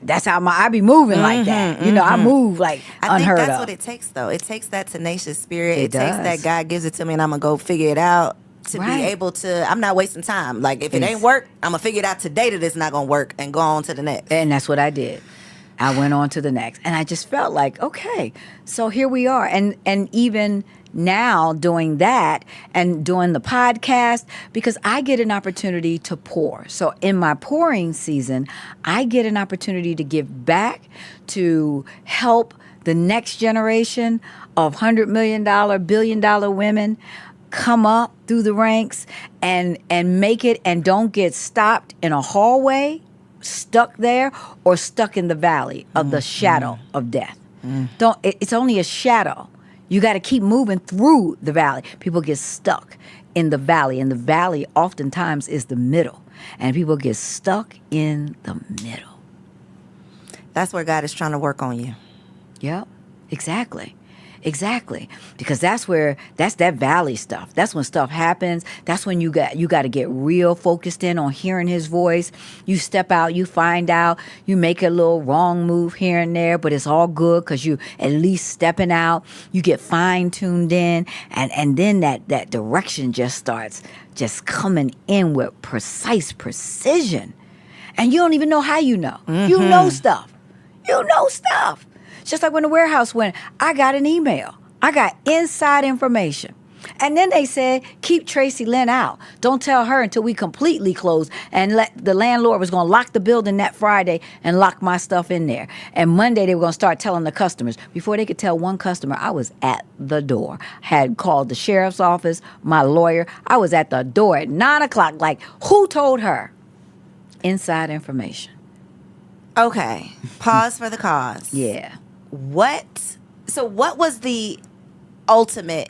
that's how I be moving like that. I move like I unheard think that's of. what it takes, though. It takes that tenacious spirit. It takes does. that God gives it to me and I'm going to go figure it out to Right. be able to, I'm not wasting time. Like, if it ain't work, I'm going to figure it out today that it's not going to work and go on to the next. And that's what I did. I went on to the next. And I just felt like, okay, so here we are. And even now doing that and doing the podcast, because I get an opportunity to pour. So in my pouring season, I get an opportunity to give back, to help the next generation of $100 million, $1 billion women come up through the ranks and make it, and don't get stopped in a hallway, stuck there, or stuck in the valley of the shadow of death. It's only a shadow. You got to keep moving through the valley. People get stuck in the valley, and the valley oftentimes is the middle, and people get stuck in the middle. That's where God is trying to work on you. Yep, exactly. Because that's that valley stuff. That's when stuff happens. That's when you got to get real focused in on hearing his voice. You step out, you find out, you make a little wrong move here and there, but it's all good because you at least stepping out. You get fine tuned in, and then that direction just starts just coming in with precise precision. And you don't even know how you know. Mm-hmm. You know stuff. Just like when the warehouse went, I got an email. I got inside information. And then they said, keep Traci Lynn out. Don't tell her until we completely close. And the landlord was going to lock the building that Friday and lock my stuff in there. And Monday they were going to start telling the customers. Before they could tell one customer, I was at the door. Had called the sheriff's office, my lawyer. I was at the door at 9 o'clock. Like, who told her? Inside information. Okay. Pause for the cause. Yeah. What was the ultimate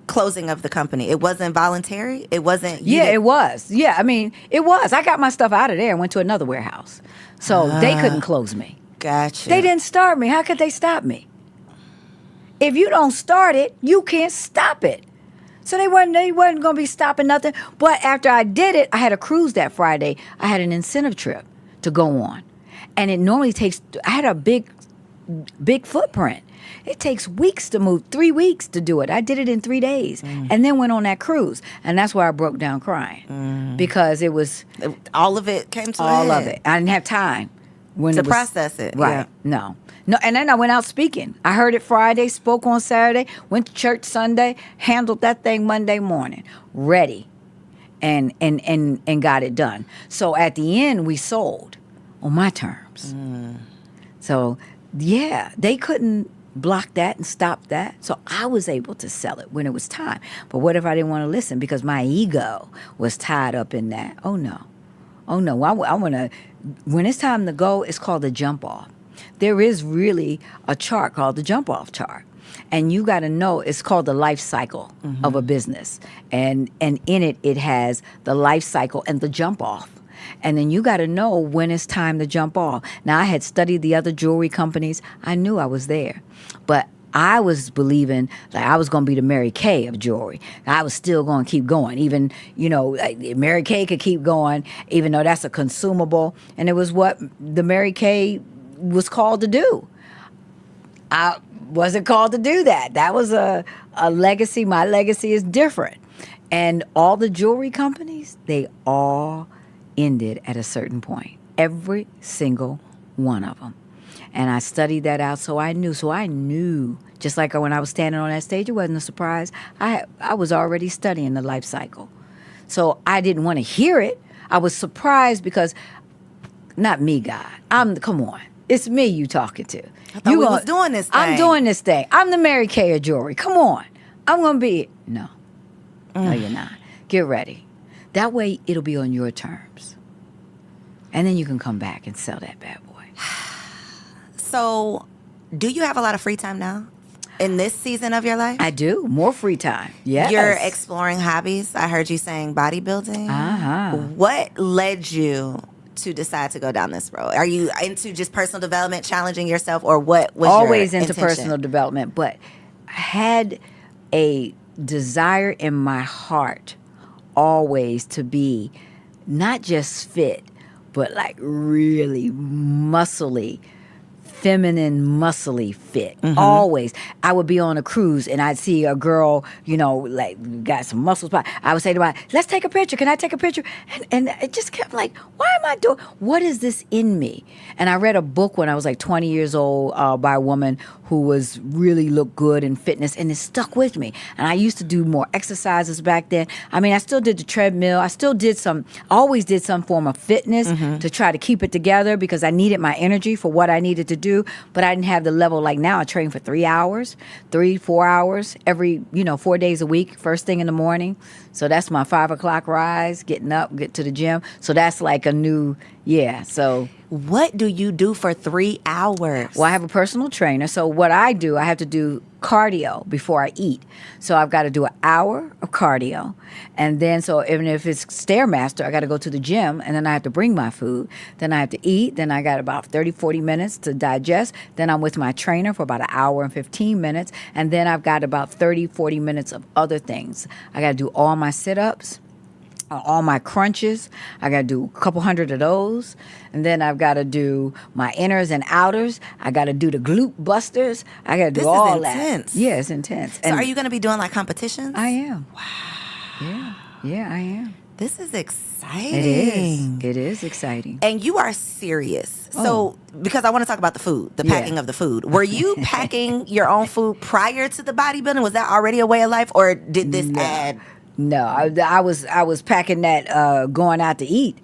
closing of the company? It wasn't voluntary? It wasn't? It was. Yeah, I mean, it was. I got my stuff out of there and went to another warehouse. So they couldn't close me. Gotcha. They didn't start me. How could they stop me? If you don't start it, you can't stop it. So they wasn't going to be stopping nothing. But after I did it, I had a cruise that Friday. I had an incentive trip to go on. And it normally takes, I had a big footprint. It takes weeks to move, 3 weeks to do it. I did it in 3 days and then went on that cruise. And that's where I broke down crying because it was... All of it came to all a head. of it. I didn't have time. To process it. Right. Yeah. No. And then I went out speaking. I heard it Friday, spoke on Saturday, went to church Sunday, handled that thing Monday morning, ready, and got it done. So at the end, we sold on my terms. So... yeah, they couldn't block that and stop that. So I was able to sell it when it was time. But what if I didn't want to listen because my ego was tied up in that? Oh, no. I want to, when it's time to go, it's called the jump off. There is really a chart called the jump off chart. And you got to know it's called the life cycle of a business. And in it has the life cycle and the jump off. And then you got to know when it's time to jump off. Now, I had studied the other jewelry companies. I knew I was there. But I was believing that I was going to be the Mary Kay of jewelry. I was still going to keep going. Even, like Mary Kay could keep going, even though that's a consumable. And it was what the Mary Kay was called to do. I wasn't called to do that. That was a legacy. My legacy is different. And all the jewelry companies, they all ended at a certain point. Every single one of them. And I studied that out, so I knew. Just like when I was standing on that stage, it wasn't a surprise. I was already studying the life cycle. So I didn't want to hear it. I was surprised because, not me, God. Come on. It's me you talking to. I thought we was doing this thing. I'm doing this thing. I'm the Mary Kay of jewelry. Come on. I'm going to be... No, you're not. Get ready. That way, it'll be on your terms. And then you can come back and sell that bad boy. So, do you have a lot of free time now in this season of your life? I do. More free time. Yes. You're exploring hobbies. I heard you saying bodybuilding. Uh-huh. What led you to decide to go down this road? Are you into just personal development, challenging yourself, or what was always your into intention? personal development, but I had a desire in my heart always to be not just fit, but like really muscly, feminine, muscly fit. Always. I would be on a cruise and I'd see a girl, like got some muscles. I would say to her, let's take a picture. Can I take a picture? And it just kept like, why am I doing, what is this in me? And I read a book when I was like 20 years old by a woman who was really looked good in fitness, and it stuck with me. And I used to do more exercises back then. I mean, I still did the treadmill. I still did always did some form of fitness to try to keep it together because I needed my energy for what I needed to do, but I didn't have the level like now. I train for 3 hours, 4 hours every, 4 days a week, first thing in the morning. So that's my 5 o'clock rise, getting up, get to the gym. So that's like a new, so. What do you do for 3 hours? Well, I have a personal trainer. So what I do, I have to do cardio before I eat. So I've got to do an hour of cardio. And then, so even if it's Stairmaster, I got to go to the gym and then I have to bring my food. Then I have to eat. Then I got about 30, 40 minutes to digest. Then I'm with my trainer for about an hour and 15 minutes. And then I've got about 30, 40 minutes of other things. I got to do all my sit-ups, all my crunches. I got to do a couple hundred of those. And then I've got to do my inners and outers. I got to do the glute busters. I got to do This all is intense. that. Yeah, it's intense. So are you going to be doing like competitions? I am. Wow. Yeah, I am. This is exciting. It is. It is exciting. And you are serious. Oh. So, because I want to talk about the food, the packing of the food. Were you packing your own food prior to the bodybuilding? Was that already a way of life, or did this add? No, I was packing that going out to eat.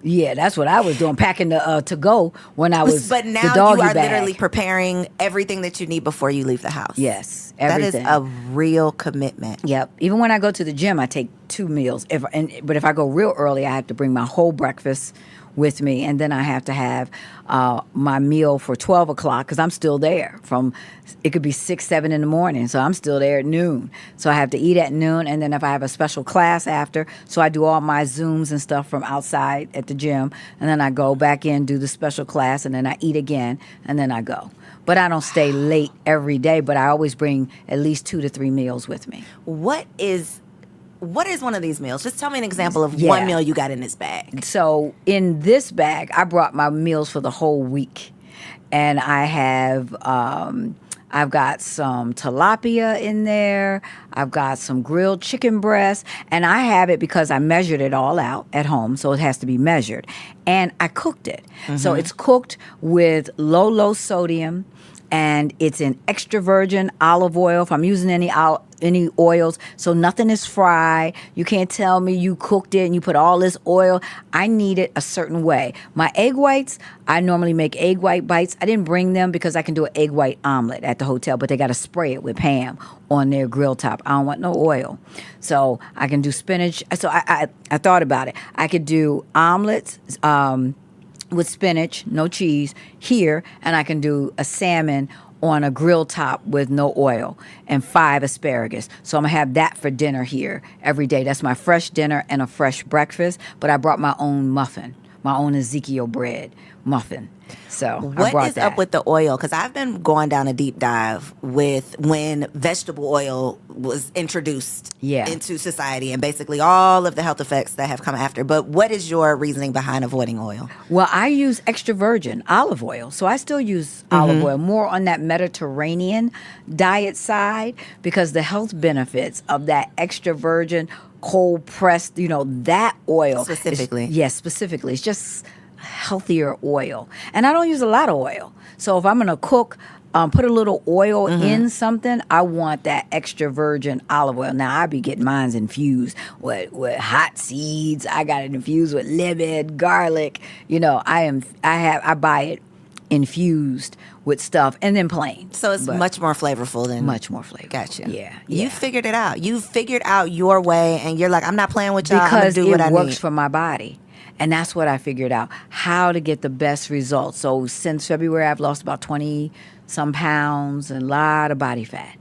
Yeah, that's what I was doing, packing the to go when I was. But now the doggy you are bag. literally preparing everything that you need before you leave the house. Yes, That is everything. a real commitment. Yep. Even when I go to the gym, I take 2 meals. But if I go real early, I have to bring my whole breakfast with me, and then I have to have my meal for 12 o'clock because I'm still there from. It could be 6, 7 in the morning, so I'm still there at noon. So I have to eat at noon, and then if I have a special class after, so I do all my Zooms and stuff from outside at the gym, and then I go back in, do the special class, and then I eat again, and then I go. But I don't stay late every day, but I always bring at least 2 to 3 meals with me. What is one of these meals? Just tell me an example of Yeah. one meal you got in this bag. So in this bag, I brought my meals for the whole week, and I have I've got some tilapia in there. I've got some grilled chicken breast, and I have it because I measured it all out at home, so it has to be measured, and I cooked it. So it's cooked with low sodium, and it's in extra virgin olive oil. If I'm using any oils, so nothing is fried. You can't tell me you cooked it and you put all this oil. I need it a certain way. My egg whites, I normally make egg white bites. I didn't bring them because I can do an egg white omelet at the hotel, but they got to spray it with Pam on their grill top. I don't want no oil. So I can do spinach. So I thought about it. I could do omelets, with spinach, no cheese here, and I can do a salmon on a grill top with no oil and 5 asparagus. So I'm gonna have that for dinner here every day. That's my fresh dinner and a fresh breakfast. But I brought my own muffin, my own Ezekiel bread muffin. So I What brought is that. up with the oil? Because I've been going down a deep dive with when vegetable oil was introduced into society and basically all of the health effects that have come after. But what is your reasoning behind avoiding oil? Well, I use extra virgin olive oil. So I still use olive oil, more on that Mediterranean diet side, because the health benefits of that extra virgin, cold pressed, that oil. Specifically. Yes, specifically. It's just healthier oil. And I don't use a lot of oil. So if I'm going to cook, put a little oil in something, I want that extra virgin olive oil. Now, I be getting mine infused with hot seeds. I got it infused with lemon, garlic. I buy it infused with stuff and then plain. So it's much more flavorful than... Much more flavorful. Gotcha. Yeah. You figured it out. You figured out your way, and you're like, I'm not playing with y'all. I'm Because gonna do what I it works need. for my body. And that's what I figured out, how to get the best results. So since February, I've lost about 20-some pounds and a lot of body fat.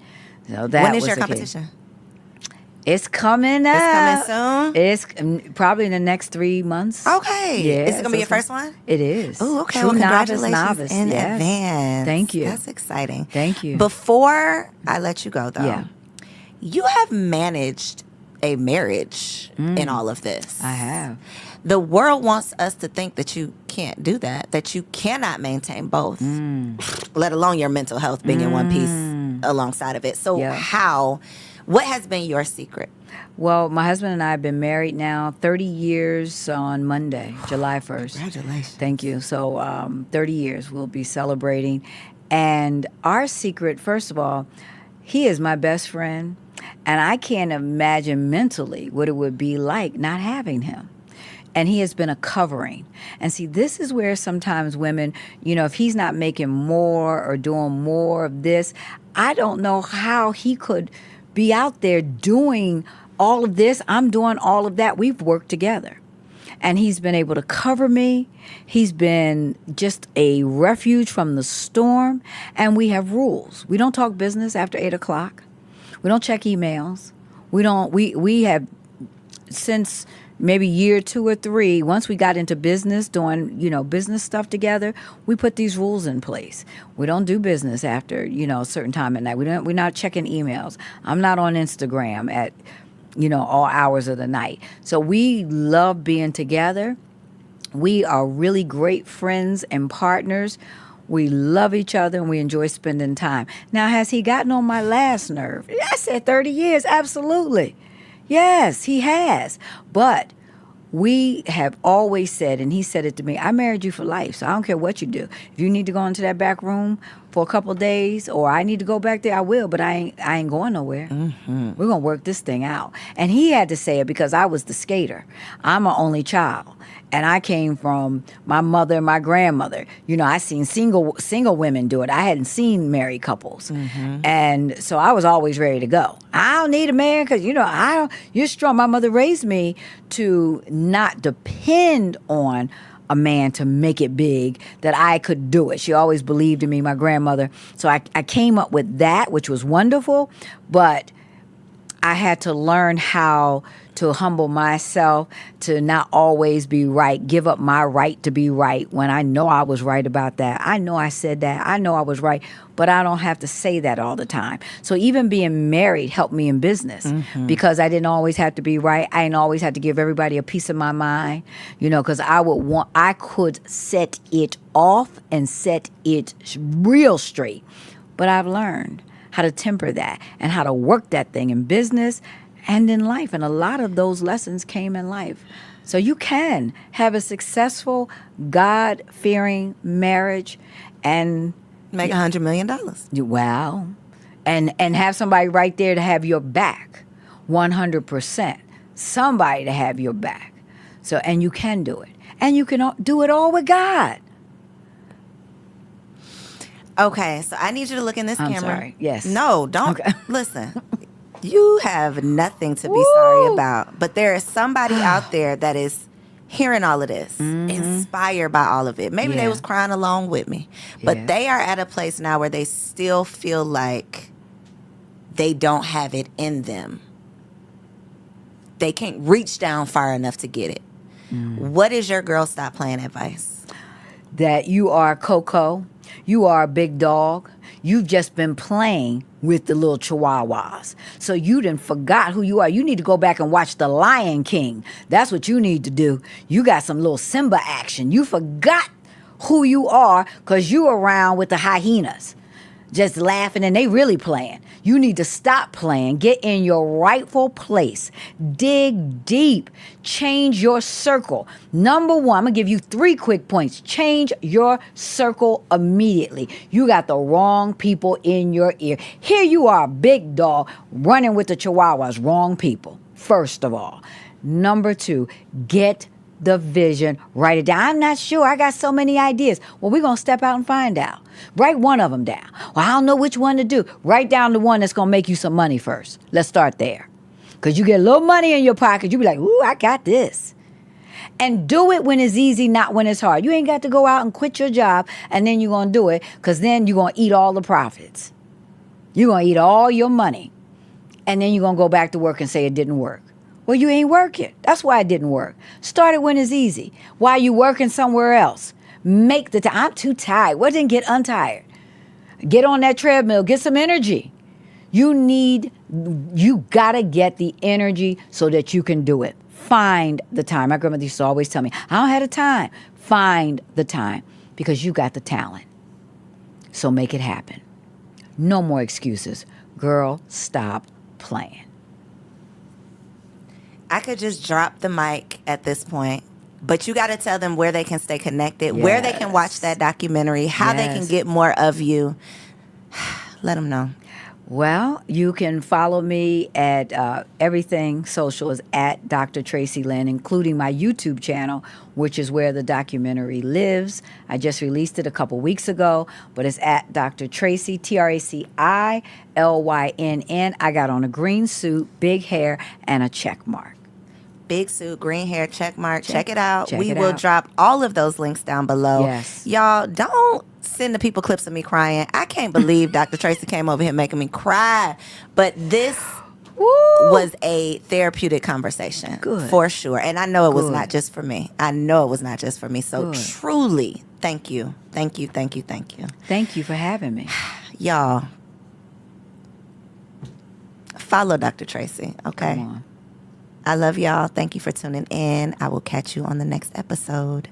So that When is was your the key. competition? It's coming up. It's coming soon? It's probably in the next 3 months. Okay. Yeah. Is it going to be your first one? It is. Oh, okay. True Well, congratulations novice. in Yes. advance. Thank you. That's exciting. Thank you. Before I let you go, though, Yeah. you have managed a marriage in all of this. I have. The world wants us to think that you can't do that you cannot maintain both, let alone your mental health being in one piece alongside of it. So Yeah. what has been your secret? Well, my husband and I have been married now 30 years on Monday, July 1st. Congratulations. Thank you. So 30 years we'll be celebrating. And our secret, first of all, he is my best friend. And I can't imagine mentally what it would be like not having him. And he has been a covering. And see, this is where sometimes women, if he's not making more or doing more of this, I don't know how he could be out there doing all of this. I'm doing all of that. We've worked together. and he's been able to cover me. He's been just a refuge from the storm, and we have rules. We don't talk business after 8 o'clock. We don't check emails. We have, since maybe year 2 or 3, once we got into business, doing, business stuff together, we put these rules in place. We don't do business after, a certain time at night. We're not checking emails. I'm not on Instagram at, all hours of the night. So we love being together. We are really great friends and partners. We love each other and we enjoy spending time. Now, has he gotten on my last nerve? I said 30 years, absolutely. Yes, he has. But we have always said, and he said it to me, I married you for life, so I don't care what you do. If you need to go into that back room for a couple of days, or I need to go back there, I will, but I ain't going nowhere. Mm-hmm. We're going to work this thing out. And he had to say it because I was the skater. I'm an only child. And I came from my mother and my grandmother. I seen single women do it. I hadn't seen married couples. Mm-hmm. And so I was always ready to go. I don't need a man because, you're strong. My mother raised me to not depend on a man to make it big, that I could do it. She always believed in me, my grandmother. So I came up with that, which was wonderful. But I had to learn how to humble myself, to not always be right, give up my right to be right when I know I was right about that. I know I said that. I know I was right, but I don't have to say that all the time. So even being married helped me in business because I didn't always have to be right. I didn't always have to give everybody a piece of my mind, because I could set it off and set it real straight. But I've learned how to temper that and how to work that thing in business and in life. And a lot of those lessons came in life. So you can have a successful, God-fearing marriage and make $100 million. Wow. And have somebody right there to have your back, 100%. Somebody to have your back. So, and you can do it. And you can do it all with God. Okay, so I need you to look in this camera. Sorry. Yes. No, don't. Okay. Listen, you have nothing to be sorry about. But there is somebody out there that is hearing all of this, inspired by all of it. Maybe they was crying along with me. But they are at a place now where they still feel like they don't have it in them. They can't reach down far enough to get it. What is your girl stop playing advice? That you are Coco. You are a big dog. You've just been playing with the little chihuahuas. So you done forgot who you are. You need to go back and watch The Lion King. That's what you need to do. You got some little Simba action. You forgot who you are because you around with the hyenas. Just laughing and they really playing. You need to stop playing. Get in your rightful place. Dig deep. Change your circle. Number one, I'm going to give you 3 quick points. Change your circle immediately. You got the wrong people in your ear. Here you are, big dog, running with the chihuahuas. Wrong people, first of all. Number 2, get the vision. Write it down. I'm not sure. I got so many ideas. Well, we're going to step out and find out. Write one of them down. Well, I don't know which one to do. Write down the one that's going to make you some money first. Let's start there. Because you get a little money in your pocket, you be like, ooh, I got this. And do it when it's easy, not when it's hard. You ain't got to go out and quit your job and then you're going to do it because then you're going to eat all the profits. You're going to eat all your money. And then you're going to go back to work and say it didn't work. Well, you ain't working. That's why it didn't work. Start it when it's easy. Why you working somewhere else? Make the time. I'm too tired. Well, then get untired. Get on that treadmill. Get some energy. You got to get the energy so that you can do it. Find the time. My grandmother used to always tell me, I don't have the time. Find the time because you got the talent. So make it happen. No more excuses. Girl, stop playing. I could just drop the mic at this point, but you got to tell them where they can stay connected, where they can watch that documentary, how they can get more of you. Let them know. Well, you can follow me at everything social is at Dr. Traci Lynn, including my YouTube channel, which is where the documentary lives. I just released it a couple weeks ago, but it's at Dr. Traci, TraciLynn. I got on a green suit, big hair, and a check mark. Big suit, green hair, check mark. Check it out. check We it will out. drop all of those links down below. Yes. Y'all, don't send the people clips of me crying. I can't believe Dr. Tracy came over here making me cry. But this Woo! was a therapeutic conversation. Good. For sure. And I know it was Good. not just for me. I know it was not just for me. So Good. truly, thank you. Thank you, thank you, thank you. Thank you for having me. Y'all, follow Dr. Tracy, okay? Come on. I love y'all. Thank you for tuning in. I will catch you on the next episode.